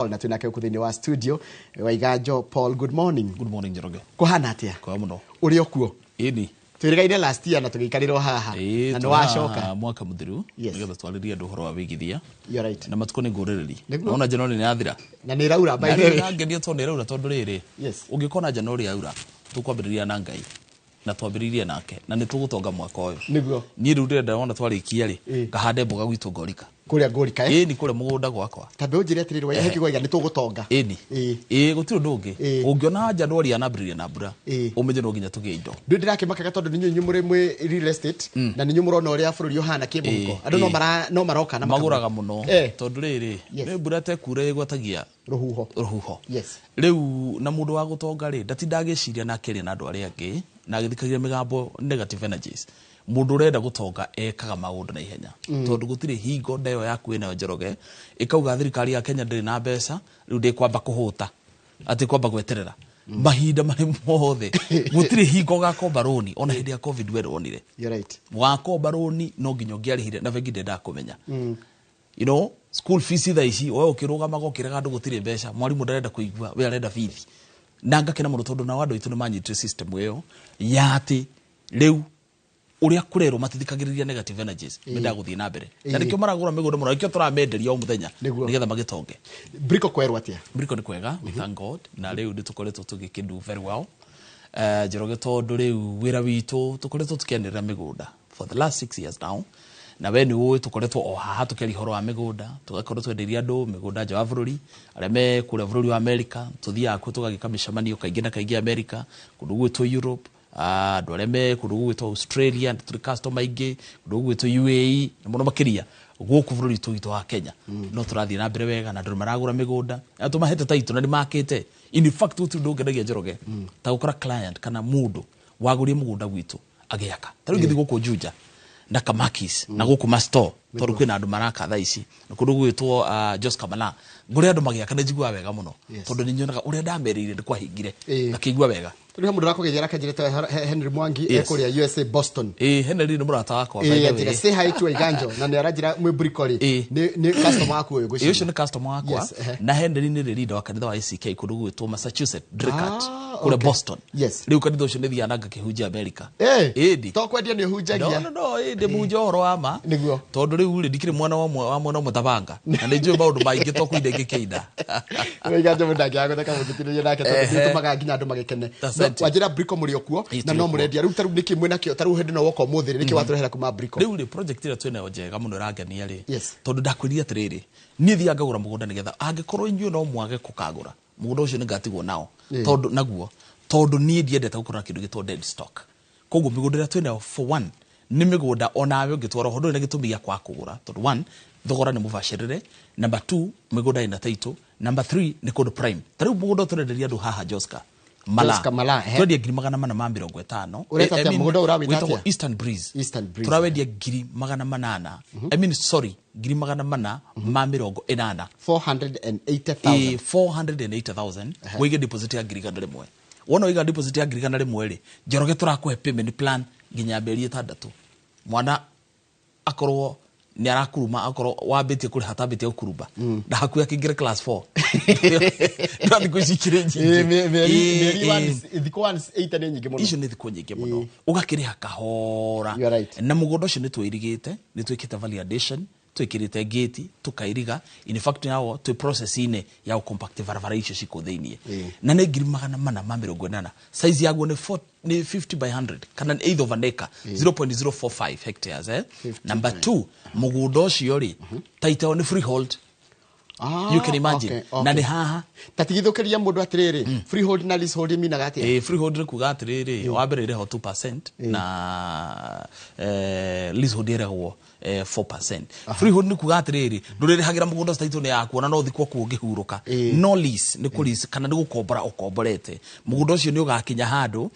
na tunake ukuthini wa studio Waiganjo Paul. Good morning. Good morning Njoroge. Kuhana atia? Kwa muno. Uri okuo? Ini. Twirigaine last year na tugiikarirwo haha. Na ni wacoka mwaka muthiru. Nigetha twaririe andu horo wa wigithia. You're right. Na matuko ni ngurereri. Ona January ni athira. Na ni raura by the way. Na ngedia to ni raura tondu riri. Yes. Ungikona January aura. Tukwambiriria na Ngai. Na twambiririe nake. Na ni tugutonga mwaka uyu. Niguo. Ni rude ndona twarikia ri. Kahande mboga gwitu Ngorika. Kuria Ngorika ni kuria mugunda gwakwa. Tabe unjire atiriri wa heki gwa ni tugutonga. Gutiru ndungi. Ungiona January anambiriria na mbura. Umenye no nginya tugie indo. Ndu ndirakimaka tondu ninyu muri mwe real estate na ninyu murona uria bururi Yohana kimuko. Andu no maroka na maguraga muno tondu riri ni mbura te kure igwatagia ruhuho. Yes. Riu na mundu wa gutonga ri ndatindagiciria na kiri na andu aria angi na agithikagia migambo negative energies. Mundu renda gutonga ekaga maundu na ihenya tondu gutire hingo ndeyo yaku ina Njoroge ikauga thirikari ya Kenya ndiri na mbeca riu ndi kwamba kuhuta ati kwamba gweterera mahinda mari mothe gutire hingo gakomba roni ona hindi ya covid weronire. You're right. Wakomba roni no nginyo ngiarihire na vengi ndenda kumenya you know school fees tha ici wewe ukirugama gokiraga andu gutire mbeca mwarimu ndarenda kuigua we arenda fees na ngakena muno tondu na wandu itu ni manyitire system iyo ya ati riu uria kurero matithikagiriria negative energies menda guthii na mbere na nikyo maragura migunda muno nikyo turamenderia o muthenya nigetha magitonge. Briko kwerwa atia? Briko ni kwega, we thank God na riu nditukoretwo tugikindu very well. Njoroge tondu riu wira witu tukoretwo tukienderera migunda for the last 6 years now. Na we ni uwi tukoretwo o haha tukeri horo wa migunda tugakorwo twenderia andu migunda nja wa bururi aria me kure bururi wa America tuthia akwo tugagika micemanio kaingi na kaingi America kundu gwitwo Europe andu aria me kundu gwitwo Australia turi customer ingi kundu gwitwo UAE na muno makiria guku bururi tu wa Kenya no turathie na mbere wega na ndu maragura migunda na tumahete taitu na ni makite in fact tu ndungedagia Njoroge ta gukora client kana mundu wagurie mugunda gwitu agiaka taru ngithi guku Juja na Kamakis na guku masto tondu kwina andu maraka tha ici na kundu gwitwo Jos Kamala nguri andu magiaka na njigua wega muno tondu ni nyonaga uria ndamerire ndi kwahingire akigua wega turi mundu rakugejera kajirete Henry Mwangi ekuria USA Boston. Henry ni murata wakwa by say hi to Waiganjo na ni arajira mwe brikori ni customer wako uyu gucio ucio ni customer wakwa na Henry ni leader wa kanitha wa ACK kundu gwitwo Massachusetts Drickat kule Boston. Riu kanitha ucio ni thianaga kihunjia America to kwendia ni hunjagia no ndi munja horo wa ma tondu riu ndikire mwana wa mwana mutabanga na ni njui maundu maingi to kuinde ngikinda Waiganjo mundagia guteka muthikiriria nake tondu tumaga nginya andu magikene wajira Briko muri okuo na no murendia riu taru niki mwena kio taru hindi no woko muthiri niki waturehera kuma Briko riu project ira twene njega muno rangenia ri tondu ndakwiriria atiriri ni thia ngagura mugunda nigetha angikorwo inyuĩ no mwage kukagura mugunda ucio ningatigwo nao tondu naguo tondu ni ndiendete gukora kindu gitwo dead stock koguo migunda ira twene for one ni migunda onawe ungitwara hondu ni gitumia kwa kugura tondu one thogora ni mubashirire number 2 migunda ina title number 3 ni kundu prime taru mugunda turenderia andu haha Joska Mala twedia 450 ureta mugunda urawita atia Eastern Breeze turawendia 800 I mean sorry 480,000 480,000 wige deposit ya girigana rimwe wona wiga deposit ya girigana rimwe ri Njoroge turakuhe payment plan nginya mberi 6 mwana akorwo ni arakuruma akorwo wambitie kuri hatabite okuruba na hakuya kingire class 4 ndio ndikushikire nyingi thiko 8 ni nyingi muno icio ni thiko nyingi muno ugakiriha kahora na mugondo ucio ni twirigite ni twikite validation twikirite gate tukairiga in fact now to process ine ya compact varavara icio ciko thiini na ni 480 size yaguo ni 50 by 100 kana 8 of an acre 0.045 hectares number 2 mugundo ucio ri title ni freehold you can imagine na ni haha tatigithukiria mundu atiriri freehold na leasehold minaga atia freehold ni kuga atiriri wa mbere ire ho 2% na leasehold ire ho 4%. Freehold ni kuga atiriri ndurire hagira mugunda title ni yaku na no thikwo kungihuruka no lease ni ku lease kana ni gukombora ukomborete mugunda ucio ni ugakinya handu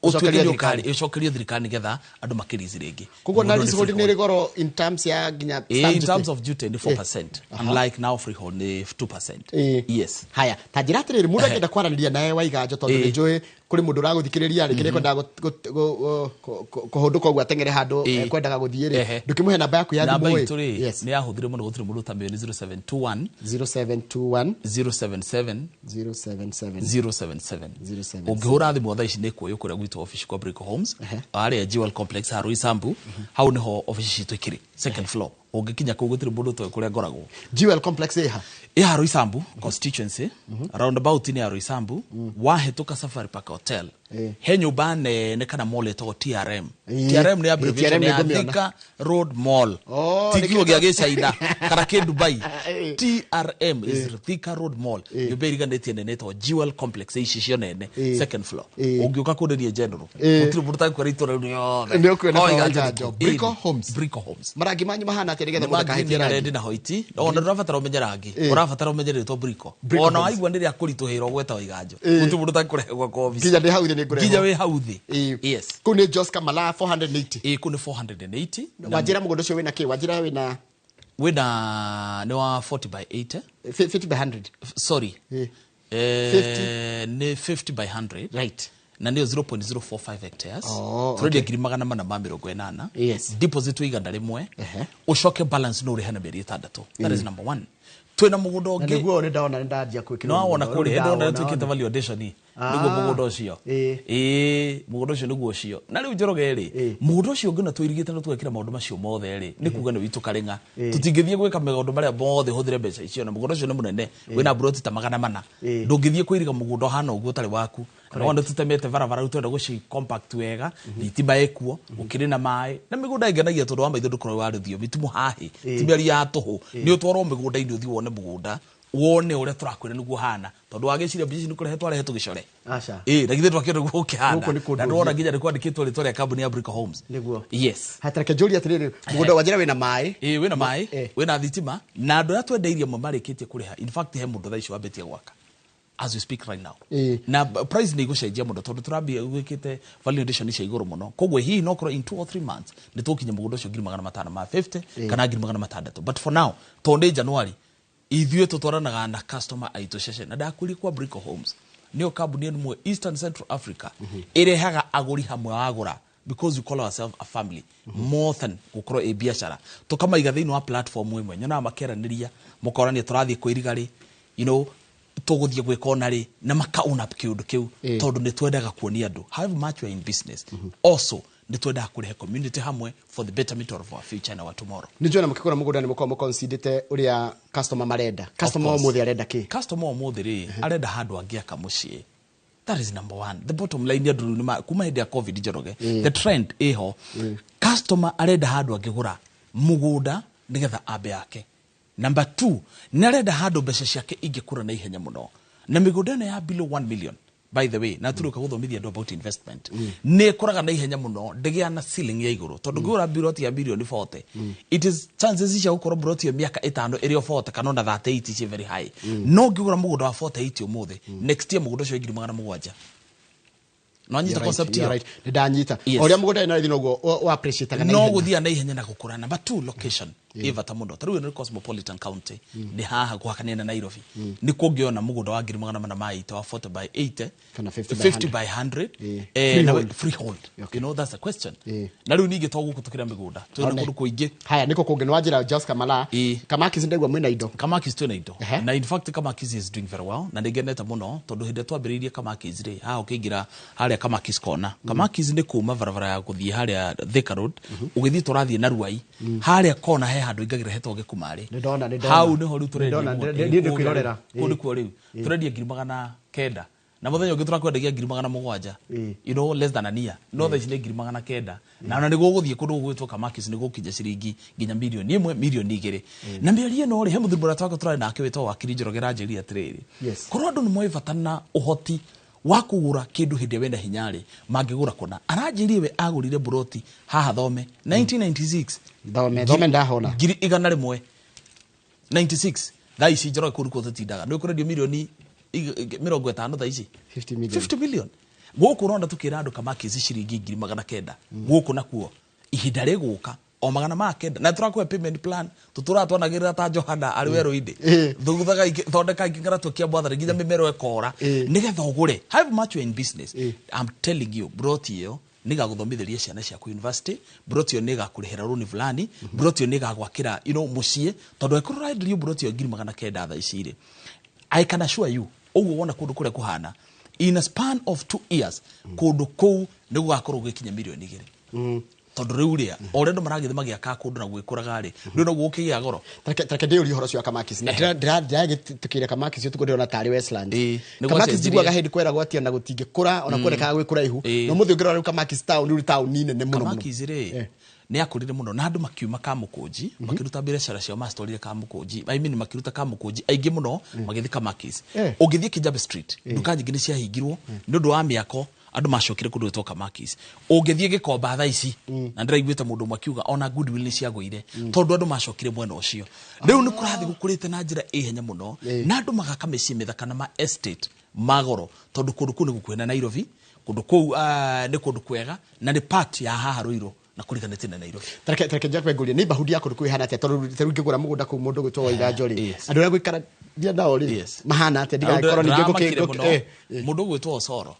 ucokerio thirikari getha andu makirizi ringi koguo na leasehold ni rigoro in terms ya ginya in terms of duty ni 4%, unlike now freehold ni 2%. Yes. Haya tajira atiriri mundu angenda kwaraniria nawe waiganjo tondu ni njui kuri mundu uraguthikiriria ri kire kwenda kuhunduka ogwa tengere handu kwendaga guthie ri ndukimuhe namba yaku ya thimu yes ni yahuthire muno guthire mundu ta 0721 077 ungihura thimu tha ici ni kuoyo kuria gwitu office kwa Brico Homes aria Jewel Complex haru Isambu hau niho office citu ikiri second floor ungikinya ku gutire mundu to kuria ngoragwo Jewel Complex haru Isambu constituency around about ni haru Isambu wahituka Safari Park Hotel he nyumba nene kana mall etagwo TRM ni abbreviation ya Thika Road Mall tikio gya gicaina kana ki Dubai TRM is Thika Road Mall nyumba iriganĩtie nene etagwo Jewel Complex ici cio nene second floor ungiuka kunderia general gutire mundu takwira itora ni okwe Brico Homes marangi manyu mahana atĩ nigetha mundu kahĩtia rangi na hoiti ona ndũrabatara ũmenye rangi ũrabatara ũmenye rĩtwa Brico ona waigua nĩ rĩa kũritũhĩra ũgweta waiganjo gutire mundu takwĩra kwa office kinya ndĩ hau thĩ Gija we hauthi. Yes. Kuni Josca Mala 480. Kuni 480. Wajira mugondo cio wina ki? Wajira wina ni wa 40 by 80. 50 by 100. Sorry. 50 ni 50 by 100. Right. Na ndio 0.045 hectares. Trade ngiri magana mana ma 80. Yes. Deposit wi iganda rimwe. Ucoke balance no rihana meri 6. That is number 1. Twina mugundo ngi. Niguo ni ndaona ni ndanjia kwikira. No wona kuri ndona twikite validation ni. Niguo mugundo ucio. Mugundo ucio niguo ucio. Na riu njoroge ri. Mugundo ucio ngina twirigite no twekira maundu macio mothe ri. Ni kuga ni witu karenga. Tutingithie gwika maundu maria mothe huthire mbeca icio na mugundo ucio ni munene. Wina broti ta magana mana. Ndungithie kwiriga mugundo hana uguo tari waku. Na wanda tutemete varavara utwenda guci compact wega. Thitima ekuo. Ukiri na mai. Na migunda ingenagia tondu wa maitho ndukoro wa ruthio mitumu hahi. Timiari ya tuhu. Ni utwaro migunda indi uthi wone mugunda. Wone uria turakwira niguo hana tondu wagiciria bici ni kurehe twarehe gicore na githe twakira guo kihana na ndona nginya rikwandikitwo ritwa ria company ya Brico Homes niguo yes hatareke njuri atiriri mugunda wajira wina mai wina mai wina thitima na andu aria twendeirie mo marikitie kuriha in fact he mundu thaici wabetie gwaka as we speak right now na price ni gucenjia mundu tondu turambia gwikite validation ni cia iguru muno kogwo hihi no koro in 2 or 3 months ni tukinya mugundo ucio 550 kana 600 but for now tonde January ithuĩ tutwaranaga na customer aitũ cece na ndakũri kwa Brico Homes nĩyo kambuni ĩmwe Eastern Central Africa ĩrehaga agũri hamwe wagũra because we call ourselves a family more than gũkorwo ĩ biacara tũkamaiga thĩinĩ wa platform ĩmwe nyonaga makeranĩria mũkorania tũrathiĩ kwĩriga rĩ tũgũthiĩ gwĩka ona rĩ na maka-own up kĩũndũ kĩu tondũ nĩ twendaga kuonia andũ however much we are in business also ni twenda kurehe community hamwe for the betterment of our future and our tomorrow. Ni jona mukikora mugunda ni mukoma considerate uria customer marenda. Customer omuthi arenda ki? Customer omuthi ri arenda handu angiaka mucii. That is number 1. The bottom line ya nduru kuma hidi ya COVID njoroge. The trend eho customer arenda handu angigura mugunda nigetha ambe yake. Number 2, ni arenda handu mbeca ciake ingikura na ihenya muno. Na migunda ĩno ya below 1 million. By the way, na turuka guthomithia andu about investment. Ne koraga na ihenya muno, ndegia na ceiling ya iguru. Tondu ngura biroti ya bilioni 40. It is chances cia gukora biroti ya miaka 5 iri 40 kana na 38 is very high. No ngigura mugunda wa 48 umuthi. Next year mugunda cio 7,000. No nyita concept ya. Right. Ndanyita. Oria mugunda ina thino go wa appreciate kana. No guthia na ihenya na gukura. Number 2 location. Ivata muno. Taru ni Cosmopolitan County. Ni haha kwa kanena Nairobi. Ni kungiona mugunda wa 7,000 wa 40 by 80 kana 50 by 100 na freehold. You know that's the question. Na riu ningi to gukutukira migunda. Twena kundu kuingi. Haya niko kungeni wajira Josca Mala. Kamakis ndegwa mwina indo. Kamakis twena indo. Na in fact Kamakis is doing very well. Na ndigeneta muno tondu hinde twambiririe Kamakis ri ha ukiingira haria Kamakis kona. Kamakis ni kuma varavara ya kuthie haria Thika Road. Ugithie turathie na Ruai. Haria kona he handu ingagira hetwo gikumari. Ndona. Hau niho riu turendia. Ndĩ kwirorera. Kundu kwa riu. Turendia 900. Na muthenya ungi turakwendagia 7,000. You know less than a year. No tha ici ni 900. Na ona niguo guthie kundu gwitwo Kamakis niguo kinja ciringi nginya milioni 1 milioni 2. Na mĩario no ri he muthumbura twako turari nake witwo wakiri Njorogera njeri atiriri. Korwo andu ni moivatana uhoti wa kugura kindu hindi wenda hinyari mangigura kuna aranjiri we agurire buroti haha Thome 1996 Thome ndahona ngiri 100 96 thaici Njoroge kuri ko tutindaga no kurendio milioni 50 thaici 50 million Guku ronda tukira andu Kamakis ciringi 900 guku nakuo ihinda riguka o 900 na turakwe payment plan tuturatwanagirira ta Johana ari weru-inde thuguthaga thondeka ingara tukia bwathara nginya mimero ekora nigetha ugure. How much you in business? I'm telling you, brought you niga guthomithiria ciana cia ku university, brought you niga kurihira runi fulani, brought you niga gwakira mucie tondu ekurura ndio brought you 900 tha iciri. I can assure you uguo wona kundu kure kuhana in a span of 2 years kundu kou ni gugakorwo gwikinya milioni 2 tondu riu ria oredo maragithe magiaka kundu na gwikuraga ri ndu no gukigia goro tareke ndi uri horo cio Kamakis na ndira tukire Kamakis cio tukuriona tari Westland Kamakis jiguaga hindi kwera gwatia na gutingikura ona kwoneka gwikura ihu no muthi ngirora riu Kamakis town ri town nine ne muno Kamakis ri ni akurire muno na andu makiuma Kamukunji makiruta biashara cio mastorire Kamukunji I mean makiruta Kamukunji aingi muno magithi Kamakis ugithie Kijabe Street duka nyingi ni cia hingirwo ni ndu wa miako andu macokire kundu wetwo Kamakis ungithie Gikomba tha ici na ndiraiguite mundu mwakiuga ona goodwill ni ciagwire tondu andu macokire mwena ucio riu ni kurathi gukurite na njira ihenya muno na andu magaka meci mithaka na ma estate magoro tondu kundu kuu ni gukwena Nairobi kundu kuu ni kundu kwega na ni part ya haha Ruiru na kuriganite na Nairobi. Tareke jakwe nguria ni bahudi yako ku ihana atia tondu teru ngigura mugunda ku mundu gwitwo Waithajori andu aria gwikara dia nao ri mahana atia ndigakorwo ningi guki mundu gwitwo Osoro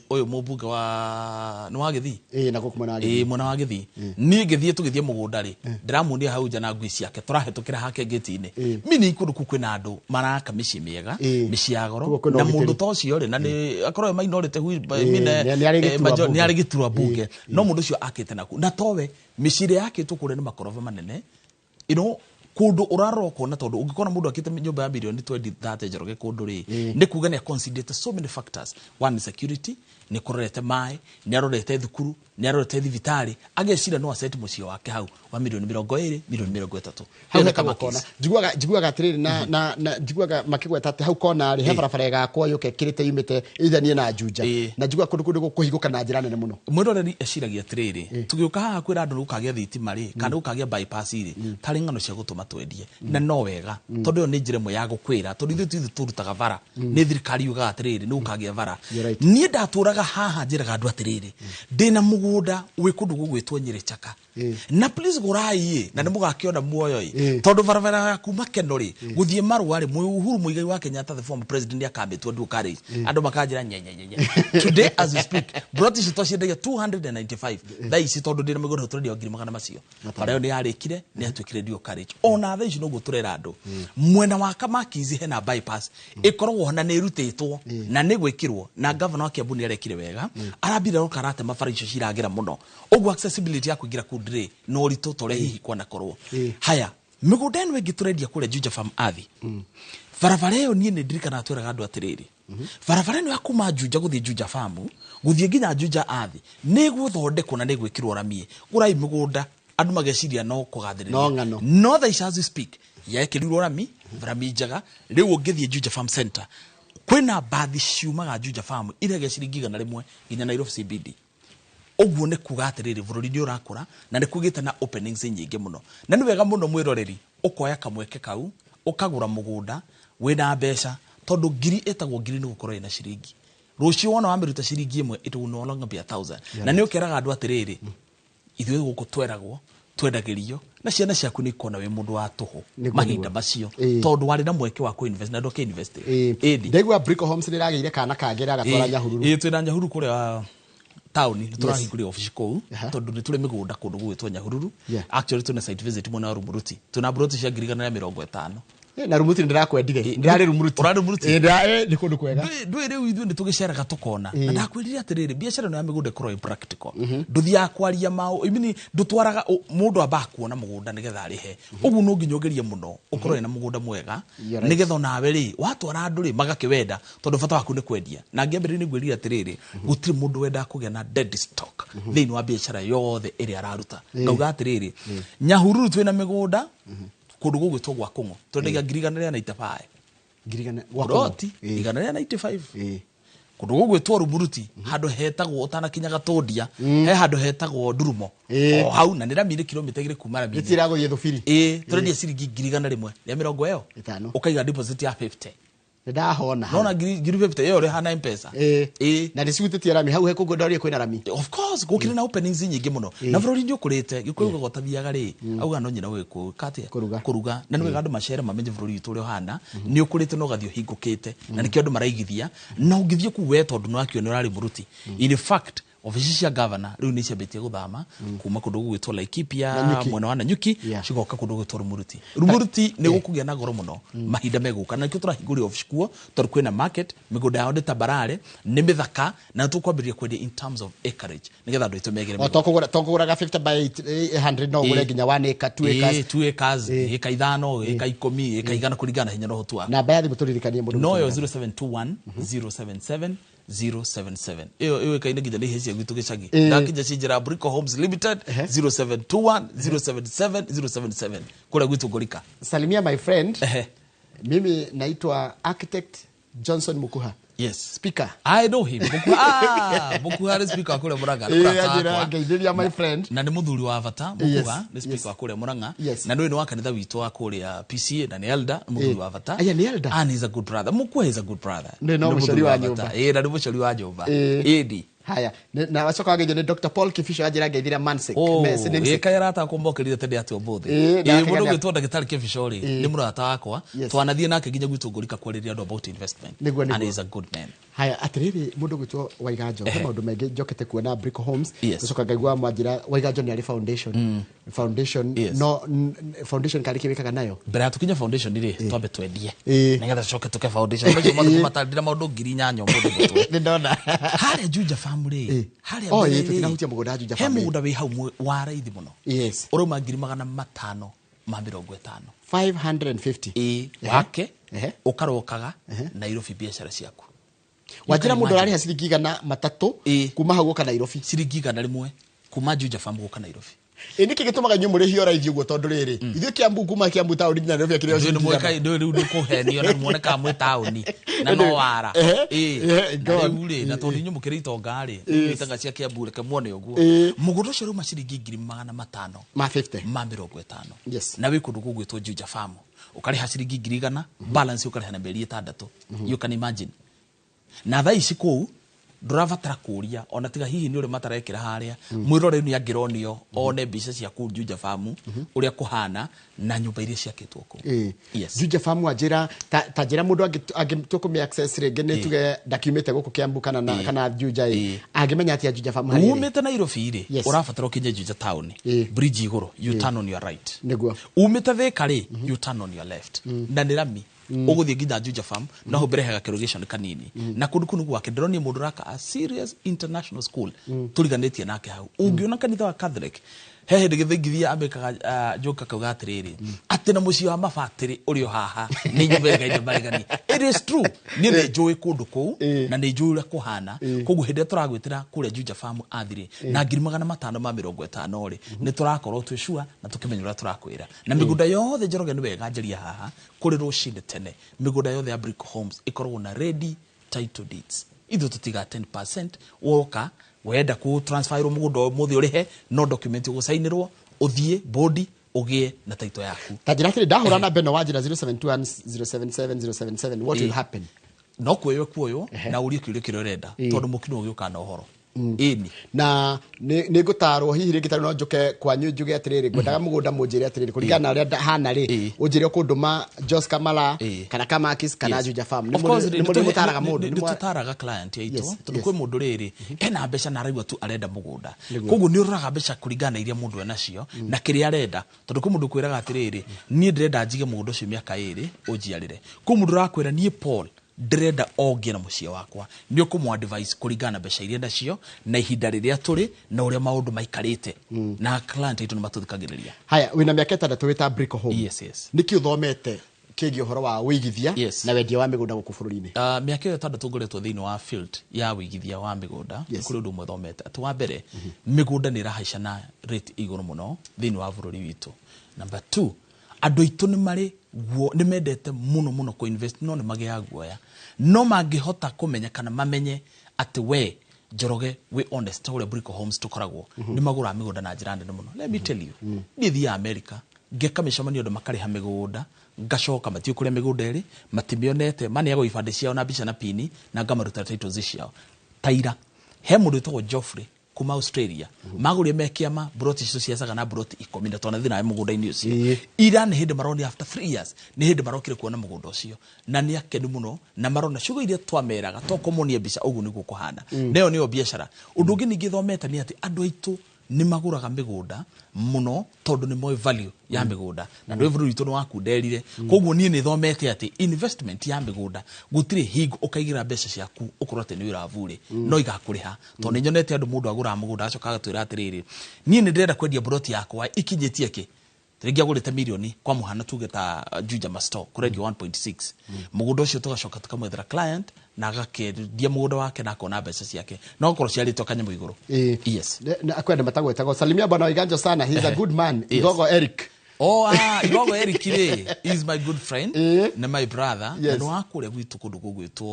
uyu mubunge wa ni wa Githii na gukumana wa mwana wa Githii ni ngithie tugithie mugunda ri ndiramunia hau nja na ngui ciake turahetukira hake gate-ini mini ikundu ku kwina andu maraka mici miega mici ya goro na mundu to cio ri na ni akorwo mainorite hu ni ari giturwa bunge no mundu cio akite naku na towe micire yake tukure ni makorova manene kundu uraroko na tondu ungikona mundu akite nyumba ya milioni 20-30 Njoroge kundu ri ni kuga ni consider so many factors. One is security, ni kurorete mai, ni arorete thukuru, ni arorete thibitari agecira no asset mucio wake hau wa milioni 20 milioni 30 hau kama kona jiguaga atiriri na jiguaga makigweta ati hau kona ri he barabara gakwa yuke kirite yumite ithanie na Juja na jigua kundu kuhiguka na njira nene muno mwiroreri eciragia atiriri tugiuka haha kwira andu ukagia thitima ri kana ukagia bypass ri tari ngano cia gutuma twendie na no wega tondu yo ni njira mwe ya gukwira tondu ithu turutaga bara ni thirikari yuga atiriri ni ukagia bara ni ndaturaga haha njiraga andu atiriri ndina mugunda wi kundu gugwitwo Nyirichaka na please gurai na nimugakiona muoyo tondu barabara ya kuma Kenori guthie Marua ri Uhuru Muigai wa Kenyatta the former president akambitwo ndukari andu makanjira nyenyenyenye today as we speak brought it to 295 thaici tondu ndina migunda turendia ngiri magana macio bara ni yarikire ni atwikire ndio courage ona thaici no guturera andu mwena wa Kamakis hena bypass ikorwo hona ni rutitwo na ni gwikirwo na governor wa Kiambu ni arekire wega arabira ro karate mabara icio ciragira muno ogwo accessibility ya kugira kundire no rito tore hihi kwa nakorwo haya migunda eno ingiturendia kule Juja Farm athi barabara iyo nie ni ndirikana atwiraga andu atiriri barabara eno ya kuma Juja guthie Juja Farm guthie nginya Juja athi ni guthondekwo na ni gwikirwo ramie gurai migunda andu mageciria no kugathiriria no tha as we speak yekirirwo rami njaga riu ngithie Juja Farm Center kwina bathi ciumaga Juja Farm irege ciringi 100 nginya Nairobi CBD ogwo ne kuga atiriri bururi ni urakura na ne kugite na openings nyingi muno na ni wega muno mwiroreri ukoya kamweke kau ukagura mugunda wina mbeca tondu ngiri etagwo ngiri ni gukorwo ina ciringi rucio wona wamiruta ciringi imwe it will no longer be 1000 na ni ukeraga andu atiriri ithuĩ guku tweragwo twendagirio na ciana ciaku ni ikona we mundu wa tuhu mahinda macio tondu wari na mweke wa ku invest na ndoke invest ndegwa Brico Homes ni ragire kana kagera gatwara Nyahururu twina Nyahururu kuria town ni turahingũria office kou tondu ni turi migunda kundu gwitwo Nyahururu actually tuna site visit mona wa Rumuruti tuna broti cia 150 na Rumuruti ndirakwendire ndirari Rumuruti ni kundu kwega ndwe riu ithu ni tugiceraga tukona na ndakwirire atiriri biashara no ya migunda korwo practical nduthi ya kwaria mao imini ndutwaraga mundu amba kuona mugunda nigetha rihe ugu no nginyogerie muno ukorwo na mugunda mwega nigetha nawe ri watwara andu ri magakiwenda tondu bata waku ni kwendia na ngiambire ni gwirira atiriri gutiri mundu wenda kugia na dead stock thiini wa biashara yothe iri araruta ngauga atiriri Nyahururu twina migunda kundu gugwitwo gwa Kungu twendagia 195 195 kundu gugwitwo Rumuruti handu hetagwo utanakinya Gatondia he handu hetagwo Ndurumo o hau na ndiramire kilomita igire kuma Ramini gitirago ye thufiri twendagia ciringi 100 ria 50 ukaiga deposit ya 50 ndahona nona ngiri 50 yo hana M-Pesa na ndicutitie rami hau he kugondoria kwina rami of course gukire na openings nyingi muno na bururi ndi ukurite gikuyu gotathiaga ri auga no nyina we ku kate kuruga na niwe gandu machere mamenye bururi itu uri hana ni ukurite no gathio hingukite na nikio andu maraigithia na ugithie ku we tondu no akio ni urari muruti in fact ofisi cia governor riu ni ciambitie guthama kuma kundu gwitwo Laikipia mwena wa Nanyuki cigoka kundu gwitwo Rumuruti ni gukugia na goro muno mahinda meguka na nikio turahinguri ofisi kuo tondu kwina market migunda yao nditabarare ni mithaka na tukwambiria kwendia in terms of acreage nigetha andu itumegere tokugura 50 by 100 no gure ginya 1 acre 2 acres eka 5 eka 10 eka 100 kuringana hinya no hotua na baadhi muturirikanie mundu no yo 0721 077 077 ewe kaine gida ni hezi gwitu gicagi ndakija cinjira Brico Homes Limited 0721 077 077 kula gwitu golika salimia my friend mimi naitwa architect Johnson Mukuha. Yes. Speaker. I know him. Mukuha ni speaker kule Muranga. Ajira my friend. Na ni muthuri wa Avata. Mukuha ni speaker kule Muranga. Na ndio ni wa kanitha witũ wa kule PCA na ni elder muthuri wa Avata. Aya ni elder. And he's a good brother. Mukuha is a good brother. No mucori wa nyumba. Na ni mucori wa nyumba. Edi. Haya na wacoka wageje ni Dr. Paul Kifisho ajira ngeithira Mansek message kayarata kumbokerire tende ati obothi mundu gwitwo ndagitari Kifisho ri ni murata wakwa twanathie nake ginya gwitu ngurika kwariria andu about investment and is a good man. Haya atiriri mundu gwitwo Waiganjo he maundu mengi njokete kuona Brico Homes gucoka ngaigua mwanjira Waiganjo ni ari foundation no foundation kali kibikaga nayo mbere atukinya foundation ri twambe twendie nigetha coke tuke foundation macio mandu matandira maundu ngiri nyanyo mundu gwitwo ni ndona hare Juja family hare tutinahutia mugonda Juja family he mugonda wi hau wa raithi muno uruma ngiri 550 550 wake ukarokaga Nairobi biashara ciaku wajira mundu ari hasiringi igana matatu kuma hau goka Nairobi siringi igana rimwe kuma Juja family goka Nairobi niki gitumaga nyumuri hio raithi uguo tondu riri ithu Kiambu kuma Kiambu tauni na Nairobi akire ucio ni mweka ndio riu ni kuhenio na muoneka mwe tauni na no wara uri na tondu nyumukire itonga ri itanga cia Kiambu reke muone uguo mugundo ucio ru maciringi 550 na wikundu gugwitwo Juja Farm ukariha ciringi 100 balance ukariha na mberi 6 you can imagine na thaa ici kuu nduravatara kuria ona tiga hihi ni uri matarekera haria mwirore ni angironio one mbica cia ku Juja Farm uria kuhana na nyumba iria ciakitwo ku Juja Farm ajira ta jira mundu agituko me access rege ne tuge document guku Kiambu kana Juja agimenya ati Juja Farm hari umite Nairobi ri urafatara ukinye Juja town bridge iguru you turn on your right niguo umite Thika ri you turn on your left na nirami uguthie nginya Juja Farm na ho mbere hega kerogation kanini na kundu kunu gwake ndronie mundu raka a serious international school turiganitie nake hau ungiona kanitha wa Catholic hehe ndigithingithia amekaga joka kauga atiriri ati na mucio wa mabatiri urio haha ni nyumbega inde marigani it is true ni ne joy kundu ku na ni joy ura kuhana kogu hinde turagwitira kure Juja Farm athiri na 550 ri ni turakorwo twishua na tukimenyura turakwira na migunda yothe Njoroge ni wega njeria haha kuri rushinde tene migunda yothe ya Brico Homes ikorwo na ready title deeds ithu tutiga 10% woka wenda ku transfer mugundo muthi urihe no document ugusainirwo uthie body ugie na title yaku tajira kile ndahura na beno wajira 0721077077 what will happen no kuyo kuyo na uri kile renda tondu mukino ugiuka na uhoro ini na ni gutarwo hihi ringi tari no njuke kwanyu njuge atiriri ngwendaga mugunda munjire atiriri kuringana uria hana ri unjire kunduma Jos Kamala kana Kamakis kana Juja Farm ni mutaraga mundu ni tutaraga client yaitu tondu kwi mundu riri ena mbeca na araigwa tu arenda mugunda koguo ni uraga mbeca kuringana iria mundu enacio na kiria arenda tondu kwi mundu kwiraga atiriri ni ndirenda njige mugunda ucio miaka 2 unjiarire kwi mundu rakwira ni Paul ndirenda ogie na mucie wakwa ni ukumwa advice kuringana mbeca iria ndacio na ihinda riria turi na uria maundu maikarite na client itu ni matuthikagiriria haya wina miaka 3 wita Brico Home niki uthomete kigi uhoro wa wigithia na wendia wa migunda guku bururi-ini miaka 6 ngoretwo thiini wa field ya wigithia wa migunda kuri undu umwe thomete atu wa mbere migunda ni rahaica na rate iguru muno thiini wa bururi witu number 2 andu itu ni mari ni mendete muno ku invest no ni mage guoya no mangihota kumenya kana mamenye ati we Njoroge we honest ule Brico Homes tukoragwo ni magura migunda na njira ndene muno let me tell you ni thia America ngeka mĩcemanio andũ makarĩha mĩgũnda ngacoka mathiĩ kũrĩa mĩgũnda ĩrĩ matimĩonete maneagwo ibandĩ ciao na mbica na pini na ngamaruta titles ciao taira he mũndũ wĩtagwo Geoffrey kuma Australia magũrire mekiama broti icio ciacaga na broti 10 na twana thina mũgũnda-inĩ ũcio ira nĩ hĩndĩ maroni after 3 years nĩ hĩndĩ marokire kuona mũgũnda ũcio na nĩ akenu mũno na marona ciugo iria twameraga tokomonia mbica ũguo nĩguo kũhana nayo nĩyo biacara ũndũ ũngĩ ningĩ thomete nĩ atĩ andũ aitũ nĩ magũraga mĩgũnda mũno tondũ nĩ moe value ya mĩgũnda na ndũĩ bũrũri witũ nĩ wakunderire koguo niĩ nĩ thomete atĩ investment ya mĩgũnda gũtirĩ hingo ũkaigĩra mbeca ciaku ũkorwo atĩ nĩ ũravure no igakũrĩha tondũ nĩ nyonete andũ mũndũ agũraga mũgũnda acoka agatwĩra atĩrĩrĩ niĩ nĩ ndĩrenda kwendia broti yakwa ikinyĩtie kĩ rĩngĩ agũrĩte milioni kwa mũhano tuge ta Juja Masto kũrendio 1.6 mũgũnda ũcio tũgacoka tũkamwethera client na agakendia mũgũnda wake na akona mbeca ciake no gũkorwo ciarĩtwo kanyamũ igũrũ yes akwenda matagwetagwo salimia bwana Waiganjo sana he's a good man Igogo Eric Igogo Eric is my good friend na my brother na no akũrĩa gwitũ kũndũ gũgwĩtwo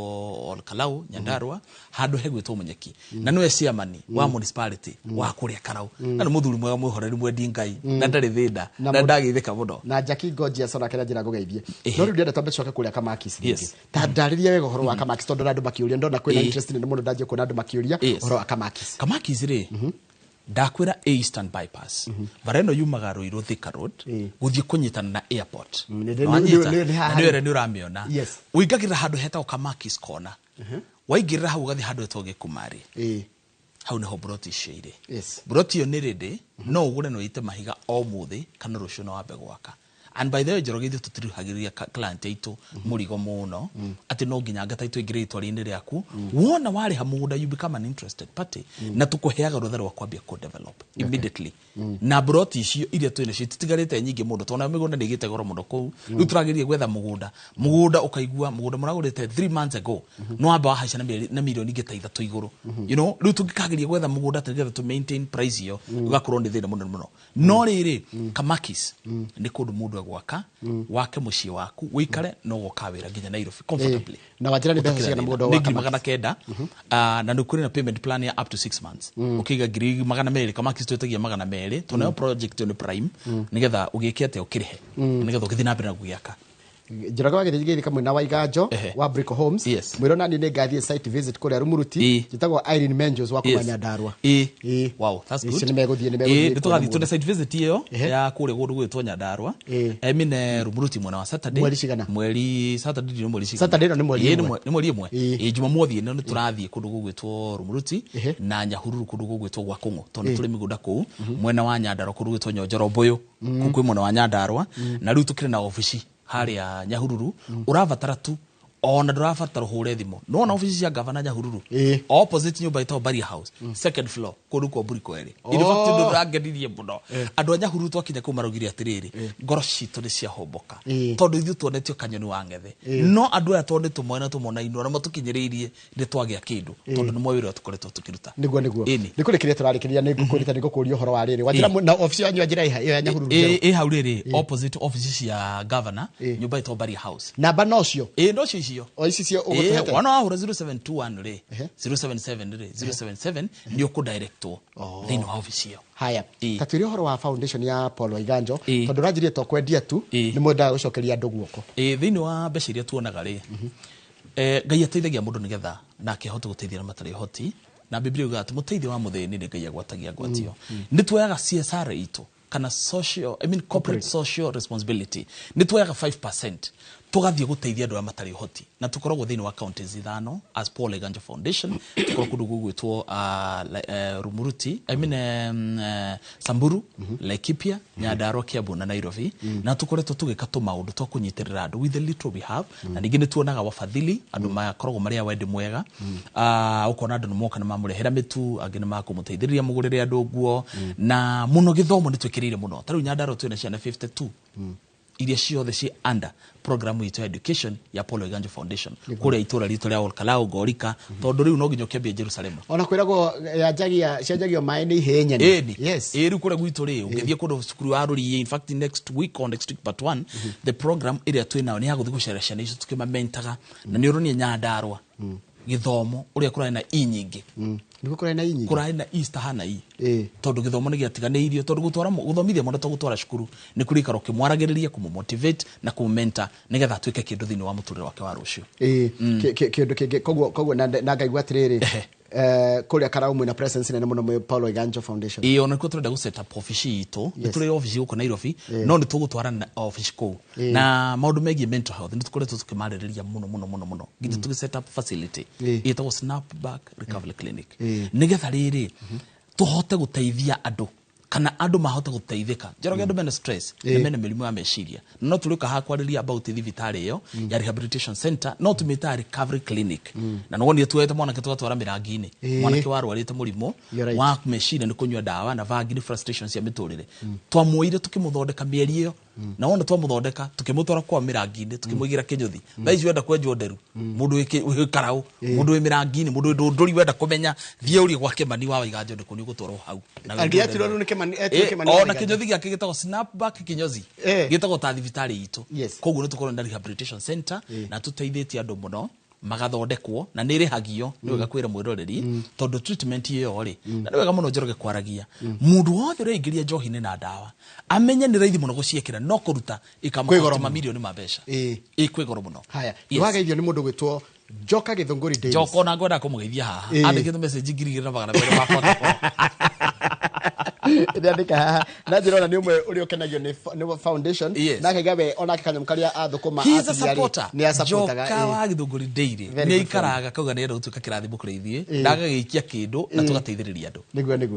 Olkalau Nyandarua handũ hegwĩtwo Munyeki na nĩwe chairman wa municipality wa kũrĩa Karau na nĩ mũthuri mwega mwĩhoreri mwendi Ngai na ndarĩ thĩnda na ndagĩthĩka mũno na Jackie Gorgeous ona kĩrĩa njĩra ngũgeithie no rĩu ndĩrenda twambe coke kũrĩa Kamakis ta ndarĩria wega ũhoro wa Kamakis tondũ andũ makĩũria ndona kwĩna interest nĩ mũno ndanjie kuona andũ makĩũria ũhoro wa Kamakis ndakwĩra Eastern Bypass bareno yumaga Ruiru Thika Road gũthiĩ kũnyitana na airport nĩ ũramĩona ũingagĩrĩra handũ hetagwo Kamakis Corner waingĩrĩra hau ũgathiĩ handũ hetagwo Gĩkumari hau nĩho broti icio irĩ broti iyo nĩ rĩndĩ no ũgũre na ũite mahiga o mũthĩ kana rũciũ no wambe gwaka and by the way Njoroge ithu tũtiruhagĩria client aitũ mũrigo mũno atĩ no nginya ngata itũ ingĩrĩ itwarĩ-inĩ rĩaku wona warĩha mũgũnda you become an interested party na tũkũheaga rũtha rwa kwambia co-develop immediately na broti icio iria twĩna cio titigarĩte nyingĩ mũndũ tondũ mĩgũnda nĩ ĩgĩte goro mũno kũu rĩu tũragĩria gwetha mũgũnda ũkaigua mũgũnda mũragũrĩte 3 months ago no wamba wahaica na milioni ingĩ ta 3 igũrũ you know rĩu tũngĩkagĩria gwetha mũgũnda tũgetha to maintain price iyo ũgakorwo nĩ thĩna mũno no rĩrĩ Kamakis nĩ kũndũ mũndũ gwaka wake mũciĩ waku wĩikare no gũka wĩra nginya Nairobi comfortably na wajira ni mbeca cigana mũgũnda wa Kamakis 900 na nĩ kũrĩ na payment plan ya up to 6 months ũkĩiga 200 Kamakis twĩtagia 200 tondũ project ni prime nigetha ũgĩke atĩ ũkĩrĩhe nigetha ũgĩthiĩ na mbere na gũgĩaka Njoroge wagĩthĩgĩrĩ kamwe na Waiganjo wa Brico Homes mwĩrona ni ngathiĩ site visit kũrĩa Rumuruti njĩtagwo Irene Menjos wa kuma Nyandarua wow that's good nĩ tũgathiĩ tũne site visit iyo ya kũrĩa gũndũ gwĩtwo Nyandarua emine Rumuruti mwena wa Saturday mweri Saturday nĩ mweri Saturday no nĩ mweri ĩmwe Jumamothi nĩ tũrathiĩ kũndũ gũgwĩtwo Rumuruti na Nyahururu kũndũ gũgwĩtwo gwa Kũng'ũ tondũ tũrĩ mĩgũnda kũu mwena wa Nyandarua kũndũ gwĩtwo Nyonjoro Mbũyũ kũu mwena wa Nyandarua na rĩu tũkĩrĩ na ofici harĩa Nyahururu urabatara tu ona ndũrabatara hũre thimũ no na office cia governor Nyahururu opposite nyũmba ĩtagwo Barrier House second floor kũndũ kwa Brico ĩrĩ in fact ndũrangenirie mũno andũ a Nyahururu twakinya kũu marugire atĩrĩrĩ ngoro citũ nĩ ciahomboka tondũ ithuĩ tuonetio kanyoni wa ngethe no andũ aya tondũ tũmona ino na matukinyĩrĩirie nĩ twagĩa kĩndũ tondũ nĩ moyo wĩra tũkoretwo tũkĩruta nĩguo nĩ kũrĩ kĩrĩa tũrarĩkĩria nĩ ngũkũrĩta nĩ ngũkũria ũhoro wa rĩrĩ wajira na office yanyu njĩra ya Nyahururu hau rĩrĩ opposite office cia governor nyũmba ĩtagwo Barrier House namba nocio nocio icio o ici cio ũgũtũhete wana ahura 0721 rĩ 077 rĩ 077 nĩ ũkũdirectwo thĩinĩ wa office iyo haya tatuĩria ũhoro wa foundation ya Paul Waiganjo tondũ ranjirie to kwendia tu nĩ mwenda gũcokeria andũ guoko thĩinĩ wa mbeca iria tuonaga rĩ Ngai ateithagia mũndũ nĩgetha nake ahote gũteithia na matarĩ hoti na Biblia yugaga atĩ mũteithia wa mũthĩni nĩ Ngai agwatagia gwatio nĩ tuoyaga CSR itũ kana corporate social responsibility nĩ tuoyaga 5% tugathiĩ gũteithia andũ arĩa matarĩ hoti na tukoragwo thĩinĩ wa counties 5 as Paul Waiganjo Foundation tukoragwo kũndũ gũgwĩtwo Rumuruti Samburu Laikipia Nyandarua Kiambu na Nairobi na tukoretwo tũgĩka tũmaũndũ twa kũnyitĩrĩra andũ with the little we have na ningĩ nĩ tuonaga wafadhili andũ makoragwo marĩ wendi mwega ũkona andũ nĩ moka na mamũrehera mĩtu angĩ nĩ makũmũteithĩrĩria mũgũrĩre andũ nguo na mũno gĩthomo nĩ twĩkĩrĩire mũno tarĩu Nyandarua twĩna ciana 52 iria ciothe ci under program ito education ya Paul Waiganjo Foundation kũrĩa itũra ritũ rĩa Olkalau Gorika tondũ rĩu no nginya ũkĩambie Jerusalem ona kwĩragwo cianjagio maĩ nĩ ihenya yes rĩu kũrĩa gwitũ rĩ ũngĩthiĩ kũndũ cukuru wa Rũriĩ in fact next week part 1 the program ĩrĩa twĩnayo nĩ ya gũthiĩ gũcerera ciana icio tukĩmamentaga na nĩ ũronia Nyandarua githomo uria kurari na nyingi niko kurari na nyingi kurari na east hana tondu githomo ni giatiganiirio tondu guthomithia mwana to gutwara cukuru ni kurikara ukimwaragiriria kumotivate na kumentor nigetha atuike kindu thini wa muturire wake wa rucio kindu kingi koguo na ngaigua atiriri kuria karaumu na presence nene muno mu Paulo Iganjo Foundation ona niko turenda gu set up office itu ni turi office guko Nairobi no ni tugutwara na office ko na maundu megie mental health ni tukoretwo tukimaririria muno gitu tugi set up facility ito Snapback Recovery Clinic nigetha riri tuhote guteithia andu kana andu mahote guteithika Njoroge andu mena stress mena mirimu ya meciria no tulika hakwariria about thibitari iyo ya rehabilitation center no tumita recovery clinic na no ni tuwete mwana ke twatwara mirangi-ini mwana ke warwarite murimu wa meciria ni kunywa dawa na vagi frustrations ya miturire twamuire tukimuthondeka mieri iyo na wona twamuthondeka tukimutwara kwa mirangi-ini tukimuigira kinyuthi thaici wenda kwenjwo nderu mundu wi karau mundu wi mirangi-ini mundu nduri wenda kumenya thie uri gwake mani wa Iganjo ndi kuni gutwarwo hau na angiatirwo nu ona kinyothi giake gitagwo Snapback kinyothi gitagwo ta thibitari itu koguo ni tukorwo na rehabilitation center na tuteithitie andu muno magathondekwo na ni rihagio ni wega kwira mwiroreri tondu treatment iyo ri na ni wega muno Njoroge kwaragia mundu wothe uringiria njohi-ini na dawa amenye ni raithi muno guciekira no kuruta ikamukosta mamilioni ma mbeca kwigoro muno haya wageithio ni mundu gwitwo Joka Githunguri Davis Joko na ngwenda kumugeithia haha andikite message ngirigire na bagana mbere makwa ndandika haha na njirona ni umwe uri ukenagio ni foundation na kaigawe ona kanyam karia athukuma athiari ni asupportaga Joka wa Githunguri Daily ni ikaraga kauga ni ndutuka kirathimo kurithie ndagagiikia kindu na tugateithiriria andu niguo ni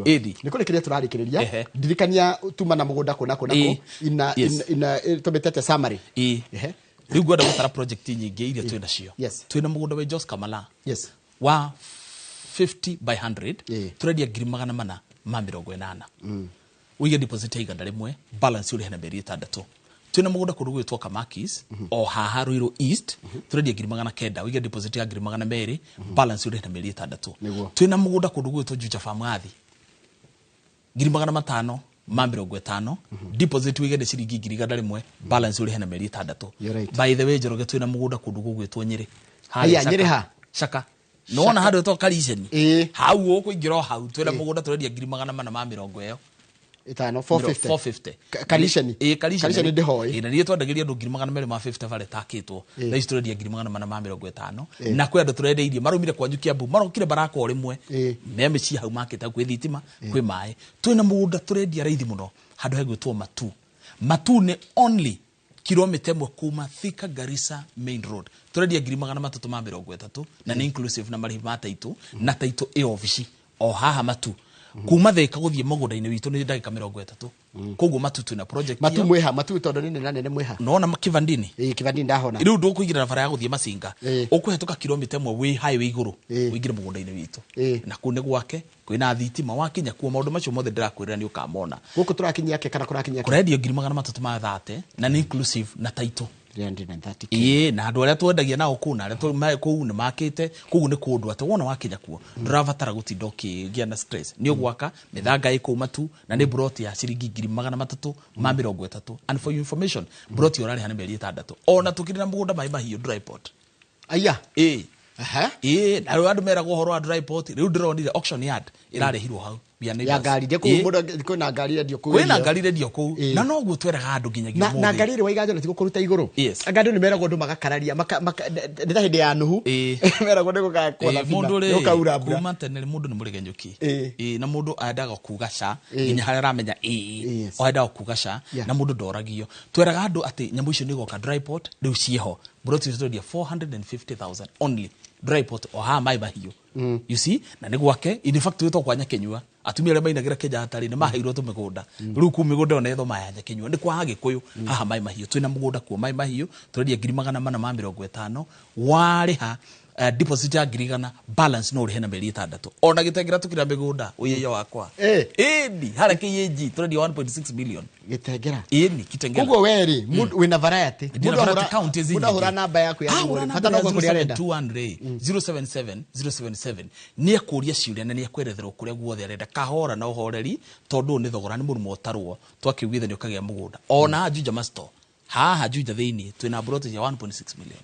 kuri kiria turarikiriria ndirikania tuma na mugunda kuna ina tumetete summary riu gwenda gutara project nyingi iria twina cio twina mugunda wa Jos Kamala wa 50 by 100 turedia 480 uige deposit igana rimwe balance uri hena meri 6 twina mugunda kundu gwitwo Kamakis o haha Ruiru East turedia 900 uige deposit ya 200 balance uri hena meri 6 twina mugunda kundu gwitwo Juja Famwathi 500 50 deposit wigende ciringi 1,000 balance uri hena meri 6 by the way Njoroge twina mugunda kundu gwitwo Nyeri Nyeri ha Shaka no na hado to Kaliceni hau ukuingira hau twina mugunda turedia 480 iyo 450 Kaliceni ndihoi na ni twendagiria andu 250 vale takitwo na isturedia 480 na kwe andu turendeithie marumire kwanyu Kiambu marokire baraka o rimwe memici hau makita kwi thitima kwi mai twina mugunda turendia raithi muno handu hegwitwo Matu ni only kilomita 1 kuma Thika Garissa main road turendia 330 na ni inclusive na marĩhi ma Taitũ na Taitũ office o haha Matu kuma Thika guthie mugunda-ini witu ni ndagika 30 koguo Matu twina project Matu mweha Matu tondu ni nene mweha nona Kivandini Kivandini ndahona riu ndukuigira na bara ya guthie Masinga ukuhetuka kilomita 1 wi highway iguru uingire mugunda-ini witu na kune gwake kwina thitima wakinya kuo maundu macio mothe ndirakwirira ni ukamona guku turakinyia ke kana kurakinyia kurendio 330 na ni inclusive na Taitũ na andu aria twendagia nao kuu na aria kuu ni makite kuu ni kundu ati wona wakinya kuo nduravatara gutinda ukigia na stress ni ugwaka mithanga iko Matu na ni broti ya ciringi 330 and for your information broti orari hana meri 6 ona tukiri na mugunda mai mahiu dry pot aya na andu meragwo horo wa dry pot riu ndironire auction yard irarehirwo hau ya ngari ndio kuna ngari ndio kuu kwina ngari ndio kuu na no gutweraga andu nginyagia mu na ngari ri wa Iganjo natiko kuruta iguru andu ni meragwo ndu magakararia ndita hindi ya nuhu meragwo ndiko kwa mundu ri ukaura kuma tene mundu ni murigenyuki na mundu aendaga kuga ca nginya haria ramenya o aendaga kuga ca na mundu ndoragio tweraga andu ati nyambu icio ni goka dry pot riu cieho broti story 450,000 only dry pot o ha mai mahiu you see na ni gwake in fact wito kwa Nyakenyua atumia aria mainagira Kenya hatari ni maheirwo tumigunda riu ku migunda ona etho maya Nyakenyua ni kwa Gikuyu haha mai mahiu twina mugunda kuo mai mahiu turedia 450 wariha deposit ya 1,000 balance no uri hena meri 6 ona gitengira tukira migunda uyeyo wakwa ni hara KG turedia 1.6 million gitengira ni kitengera kugo weri wina variety muda hura namba yaku ya hata no kuri arenda 077 ni akuria ciuria na ni akweretherwo kuria guothe arenda kahora na uhoreri tondu ni thogora ni murumo otarwo twakigwithanio kagia mugunda ona Juja Masto haha Juja thiini twina broti ya 1.6 million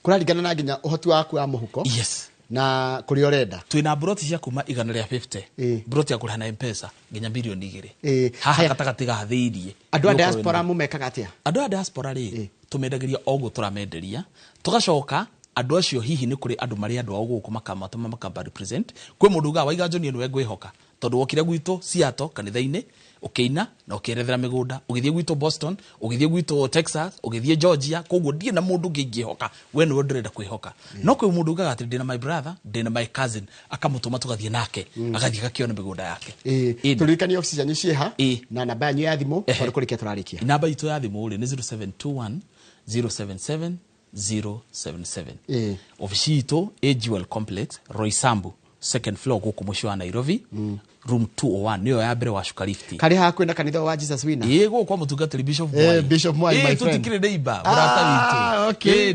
kuraringana na nginya uhoti waku wa muhuko yes na kuri orenda twina broti cia kuma 150 broti ya kurana M-Pesa nginya bilioni 2 haha katagati gathĩirie andu a diaspora mumekaga atia andu a diaspora ri tumendagiria ogu turamenderia tugacoka andu acio hihi ni kuri andu mari andu ogu kumaka represent kwi mundu ga waiga John niwe ngwihoka tondu wokire gwitu Seattle kanitha-ini ukiina na ukierethera migunda ugithie gwitu Boston ugithie gwitu Texas ugithie Georgia koguo ndie na mundu ngihoka we no ndurenda kwihoka no kwi mundu gaga ati ndina my brother ndina my cousin akamutuma tugathie nake agathie gakiona migunda yake turirikani office yanyu cieha na namba yanyu ya thimu twaru kurikia turarikia namba itu ya thimu ri ni 0721 077 077 office itu AGL Complex Roysambu second floor guku mushwa Nairobi room 201 niyo ya mbere wa shuka lift kari ha kwenda kanitha wa Jesus Winner yego kwa mutungatiri Bishop Mwai Bishop Mwai my friend tutikire neighbor burata witu okay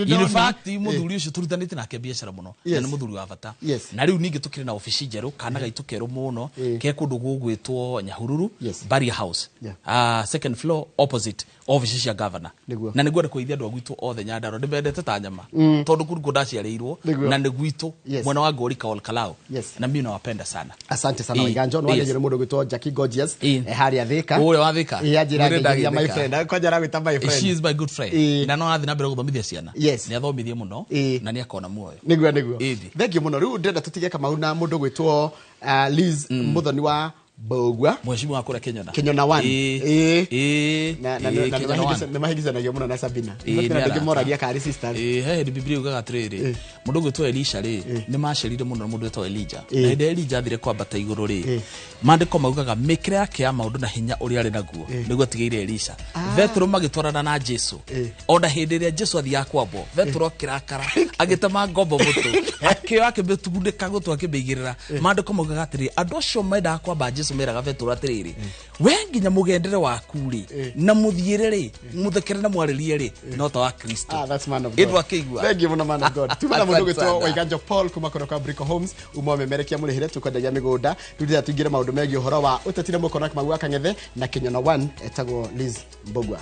in fact muthuri ucio turutanite nake biashara muno na ni muthuri wa bata na riu ningi tukire na office jeru kana gaitu kero muno ke kundu gugwitwo Nyahururu Barrier House second floor opposite office ya governor na niguo kuithia andu agwitu othe Nyandaro ndimendete ta nyama tondu kuru ndaciareirwo na niguitu mwana wa Ngori Kaol Kalao na mimi nawapenda sana asante sana Waiganjo no wale mundu gwitwo Jackie Gorgeous hari athika ule wa Thika ya my friend kwa jara gwita my friend she is my good friend na no athi na mbere guthomithia ciana ni athomithie muno na ni akona muoyo niguo thank you muno riu ndenda tutige Kamau na mundu gwitwo Liz Muthoni wa Mbogua mheshimiwa wa kura Kenyona 1 na mahigizanagia muno na Sabina ndingimoragia kari sisters he Biblia ugaga atiriri mundu gwitwo Elisha ri ni macerire muno mundu gwitwo Elijah na inde Elijah athire kwambata iguru ri mandiko maugaga mikire yake ya maundu na hinya uri ari naguo niguo tigeire Elisha Petro magitwarana na Jesu ona hindi ria Jesu athia kwambo Petro kirakara agitama ngombo mutu akio akibetugundika gutu akibeigirira mandiko maugaga atiri andu acio menda kwamba Jesu meraga Petro atiriri we nginya mugendere waku ri na muthiire ri muthekere na mwaririe ri no ta wa Kristo that's man of God edwa kigwa thank you man of God tumana mundu gwitwo Waiganjo Paul kuma koroka Brico Homes umemerekia murihire tukwendagia migunda tutira tuingire maundu megi uhoro wa utetire mukona Kamau Kang'ethe na Kenyona 1 etagwo Liz Mbogua